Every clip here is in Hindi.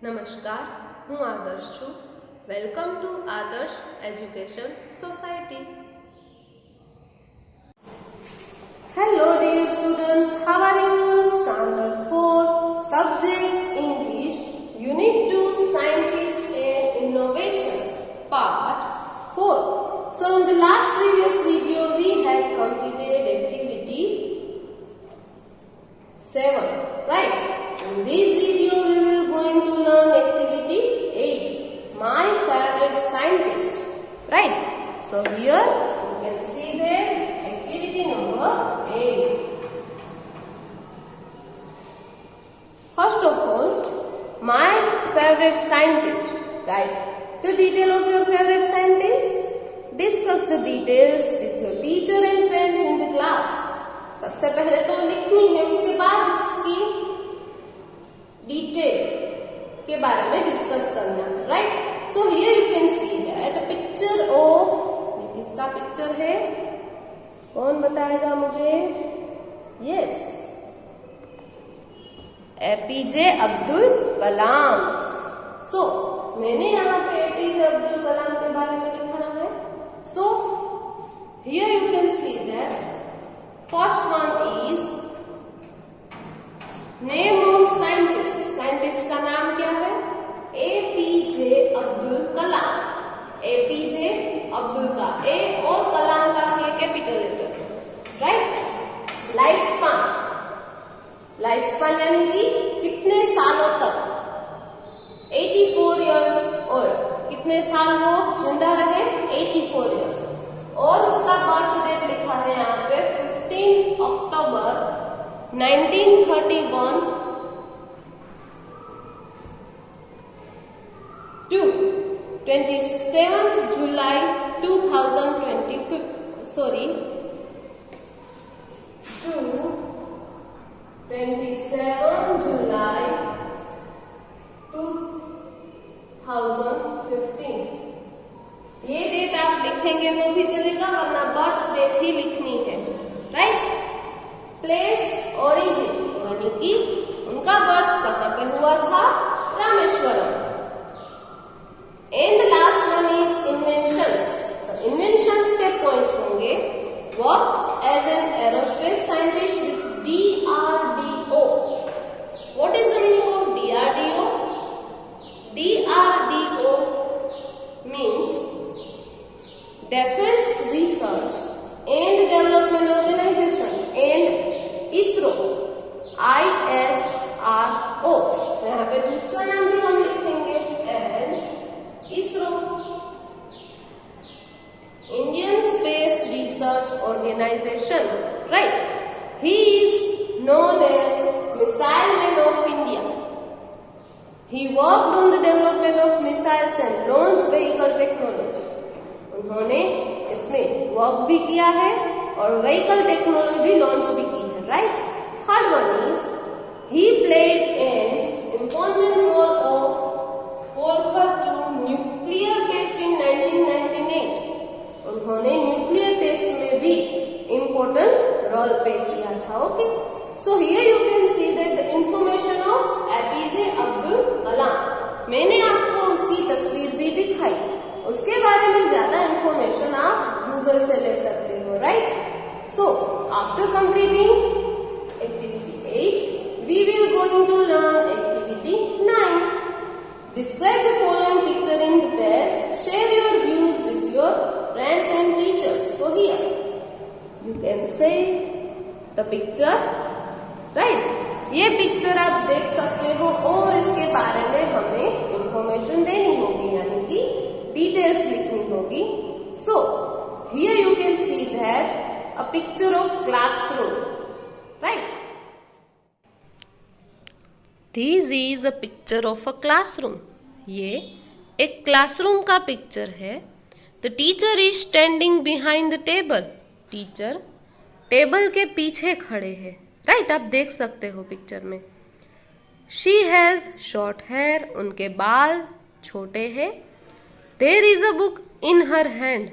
નમસ્કાર, હું આદર્શ છું. વેલકમ ટુ આદર્શ education society. Hello dear students, how are you? Standard 4, subject English, Unit 2, Scientist and Innovation, Part 4. So in the last previous video we had completed activity 7, right? In this video we will going to learn activity 8, my favorite scientist, right? So here you can see there activity number 8. First of all, my favorite scientist. Write the detail of your favorite scientist. Discuss the details with your teacher and friends in the class. सबसे पहले तो लिखनी है, उसके बाद उसकी डिटेल के बारे में डिस्कस करना है, right? So here you can see that a picture of, ये किसका पिक्चर है? कौन बताएगा मुझे? यस, एपीजे अब्दुल कलाम. सो मैंने यहाँ पे एपीजे अब्दुल कलाम के बारे में लिखा है. So here you can see that first one is name of scientist. Scientist का नाम क्या है? एपीजे अब्दुल कलाम. एपीजे अब्दुल का ए और कलाम का K capital letter, right? Life span. Life span यानी कि कितने सालों तक? 84 इयर्स ओल्ड. कितने साल वो जिंदा रहे? 84 इयर्स. और उसका बर्थ डेट लिखा है यहाँ पे 15 अक्टूबर 1931 to 27th July 2025. Sorry, to 27 July 2015. ये डेट आप लिखेंगे वो भी चलेगा, वरना बर्थ डेट ही लिखनी है, राइट? प्लेस ओरिजिन यानी कि उनका बर्थ कहाँ पे हुआ था? Rameswaram. And last one is inventions. तो इन्वेंशंस के पॉइंट होंगे work as an aerospace scientist with DRDO. What is the meaning of DRDO? DRDO means Defense Research and Development Organization and ISRO, ISRO. यहाँ पे दूसरा नाम भी हम लिखेंगे and ISRO, Indian Space Research Organization, right? He is known as Missile Man of India. He worked on the development of missiles and launch vehicle technology. उन्होंने इसमें वर्क भी किया है और व्हीकल टेक्नोलॉजी लॉन्च भी की है, right? Third one is he played an important role of Pokhran two nuclear test in 1998. उन्होंने न्यूक्लियर टेस्ट में भी इम्पोर्टेंट रोल प्ले किया था. Okay, so here you can see that the information of APJ Abdul Kalam. मैंने आपको उसकी तस्वीर भी दिखाई. उसके बारे में ज्यादा इंफॉर्मेशन आप गूगल से ले सकते हो, right? So after completing activity 8 we will going to learn activity 9. Describe the following picture in the pairs. Share your views with your friends and teachers. So here you can see the picture, right? ये पिक्चर आप देख सकते हो और इसके बारे में हमें इंफॉर्मेशन देनी होगी, यानी कि डिटेल्स लिखनी होगी. सो here you can see that a picture of classroom, right? This is a picture of a classroom. ये एक क्लासरूम का पिक्चर है. The teacher is standing behind the table. Teacher table के पीछे खड़े हैं, राइट? आप देख सकते हो पिक्चर में. She has short hair. उनके बाल छोटे हैं. There is a book in her hand.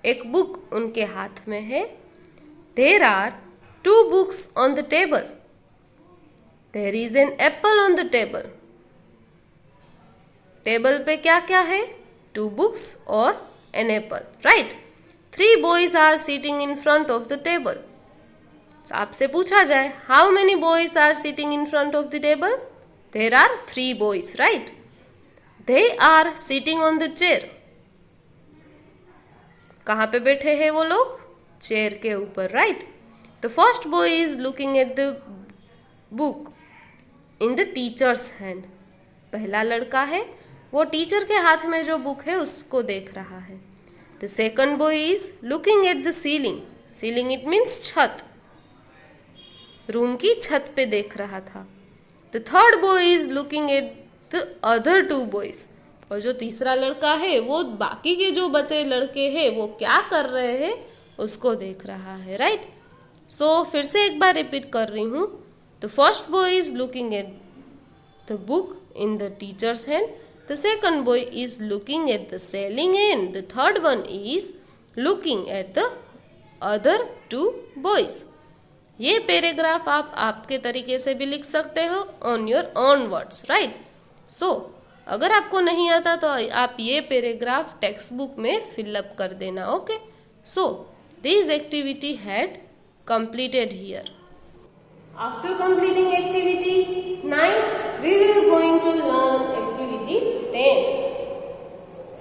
एक बुक उनके हाथ में है. There are 2 books on the table. There is an apple on the table. Table पे क्या क्या है? 2 books और an apple, right? 3 boys are sitting in front of the table. आपसे पूछा जाए, how many boys are sitting in front of the table? There are 3 boys, right? They are sitting on the chair. कहाँ पे बैठे हैं वो लोग? चेयर के ऊपर, right? The first boy is looking at the book in the teacher's hand. पहला लड़का है, वो टीचर के हाथ में जो बुक है उसको देख रहा है. The second boy is looking at the ceiling. Ceiling it means छत. रूम की छत पे देख रहा था. The third boy is looking at the other 2 boys. और जो तीसरा लड़का है वो बाकी के जो बचे लड़के हैं वो क्या कर रहे हैं उसको देख रहा है, राइट? सो फिर से एक बार रिपीट कर रही हूँ. The first boy is looking at the book in the teacher's hand. The second boy is looking at the ceiling hand. The third one is looking at the other 2 boys. ये पैराग्राफ आप आपके तरीके से भी लिख सकते हो on your own words, right? So अगर आपको नहीं आता तो आप ये पैराग्राफ टेक्स्ट बुक में फिलअप कर देना, okay? So this activity had completed here. After completing activity 9, we will going to learn activity 10.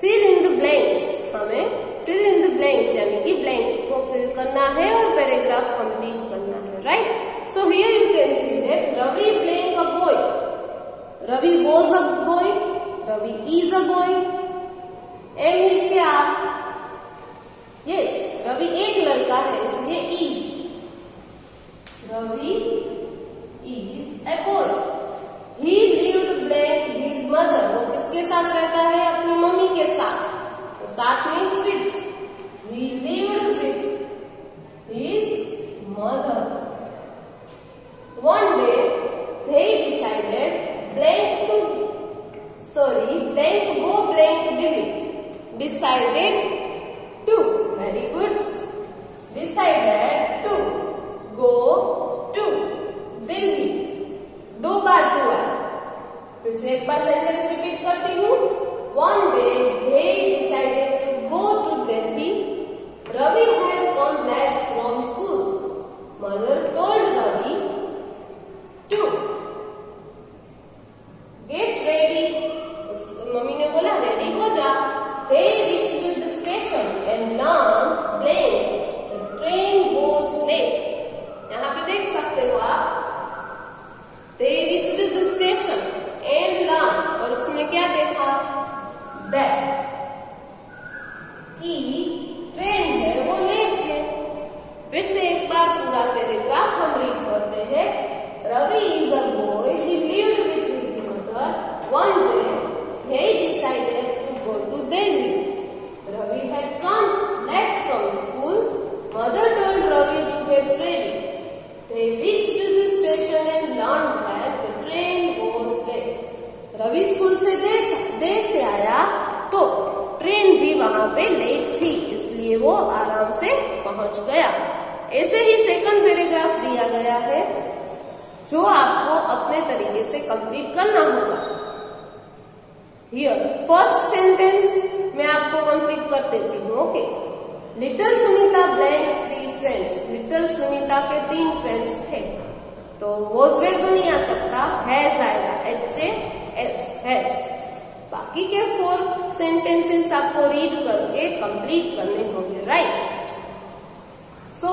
Fill in the blanks. हमें fill in the blanks यानी कि blank को fill करना है और पैराग्राफ complete करना है, right? So here you can see that Ravi playing a boy. Ravi was a boy. Ravi is a boy. M is क्या? Yes, Ravi एक लड़का है इसलिए is. Ravi is a boy. He lived with his mother. वो किसके साथ रहता है? अपनी मम्मी के साथ. तो साथ means with. He lived with his mother. One day they decided blank to go blank Delhi. Decided to. Very good. Decided to go to Delhi. 2 बार 2 आया. फिर से एक बार सेंटेंस रिपीट करती हूँ. One day they decided to go to Delhi. Ravi had come late from school. Mother told Ravi to get ready. Mummy ने बोला रेडी हो जा. They reached the station and learned blank. The train was late. यहाँ पे देख सकते हो आप. They reached the station and learned. और उसने क्या देखा? That कि ट्रेन है वो लेट है. फिर से एक बार पूरा पैराग्राफ हम रीड करते हैं. Ravi is a boy. He lived with his mother. One day he decided to go to Delhi. Ravi had come late from school. Mother told Ravi to get ready. They reached the station and learned that the train was late. Ravi school से देर से आया तो ट्रेन भी वहां पे लेट थी, इसलिए वो आराम से पहुंच गया. ऐसे ही सेकंड पैराग्राफ दिया गया है जो आपको अपने तरीके से कंप्लीट करना होगा. हियर फर्स्ट सेंटेंस मैं आपको कंप्लीट कर देती हूँ, okay? Little Sunita blank 3 friends. Little Sunita के 3 फ्रेंड्स थे. तो वॉज वेयर तो नहीं आ सकता, हैज आएगा. HAS has. बाकी के 4 सेंटेंसेस आपको रीड करके कंप्लीट करने होंगे, राइट? सो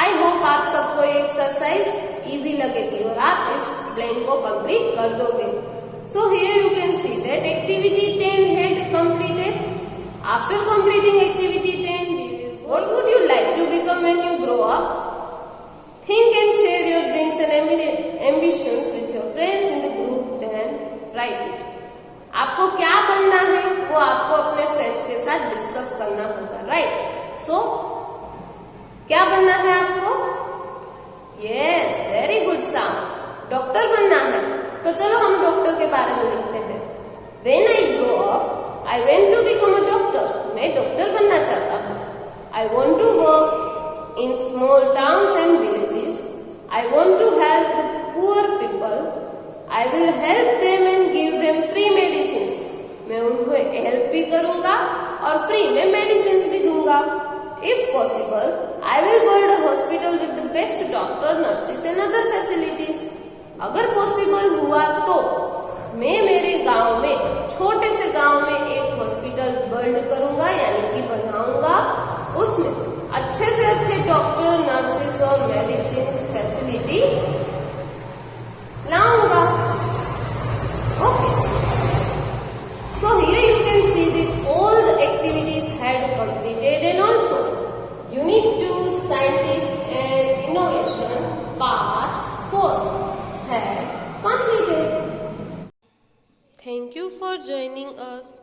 आई होप आप सबको ये एक्सरसाइज इजी लगेगी और आप इस ब्लैंक को कंप्लीट कर दोगे. So here you can see that activity 10 had completed. After completing activity 10, what would you like to become when you grow up? Think and share your dreams and ambitions with your friends in the group, then write it. आपको क्या बनना है वो आपको अपने फ्रेंड्स के साथ डिस्कस करना होगा, राइट? सो क्या बनना है आपको? Yes, very good sound. Doctor बनना है. तो चलो हम डॉक्टर के बारे में लिखते हैं. When I grow up, I want to become a doctor. मैं डॉक्टर बनना चाहता हूँ. I want to work in small towns and villages. I want to help the poor people. I will help them and give them free medicines. करूंगा और फ्री में मेडिसिन भी दूंगा। If possible, I will build a hospital with the best doctor, nurses and other facilities. अगर पॉसिबल हुआ तो मैं मेरे गांव में, छोटे से गांव में एक हॉस्पिटल बिल्ड करूंगा यानी कि बनाऊंगा। उसमें अच्छे से अच्छे डॉक्टर, नर्सेस और मेडिसिन फैसिलिटी लाऊंगा। Okay, so here you can see that all the activities had completed and also Unit 2 Scientist and Innovation Part 4 had completed. Thank you for joining us.